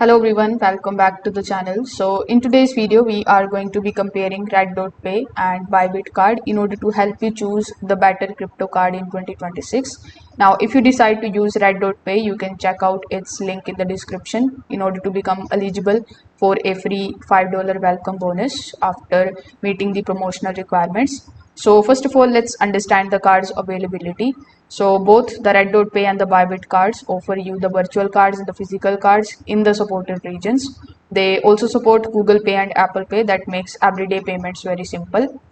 Hello everyone, welcome back to the channel. So in today's video, we are going to be comparing RedotPay and Bybit Card in order to help you choose the better crypto card in 2026. Now, if you decide to use RedotPay, you can check out its link in the description in order to become eligible for a free $5 welcome bonus after meeting the promotional requirements. So first of all, let's understand the card's availability. So both the RedotPay and the Bybit cards offer you the virtual cards and the physical cards in the supported regions. They also support Google Pay and Apple Pay that makes everyday payments very simple.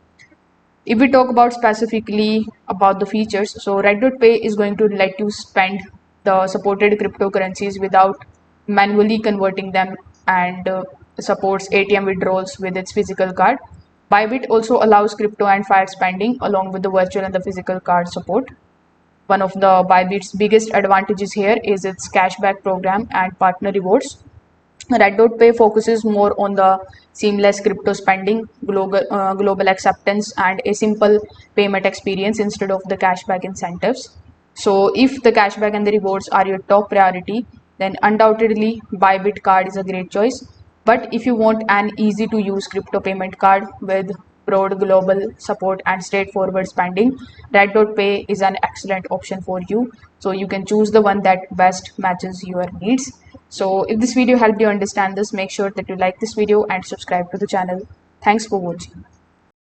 If we talk about specifically about the features, so RedotPay is going to let you spend the supported cryptocurrencies without manually converting them and supports ATM withdrawals with its physical card. Bybit also allows crypto and fiat spending along with the virtual and the physical card support. One of the Bybit's biggest advantages here is its cashback program and partner rewards. RedotPay focuses more on the seamless crypto spending, global acceptance, and a simple payment experience instead of the cashback incentives. So, if the cashback and the rewards are your top priority, then undoubtedly Bybit card is a great choice. But if you want an easy to use crypto payment card with broad global support and straightforward spending, RedotPay is an excellent option for you. So you can choose the one that best matches your needs. So if this video helped you understand this, make sure that you like this video and subscribe to the channel. Thanks for watching.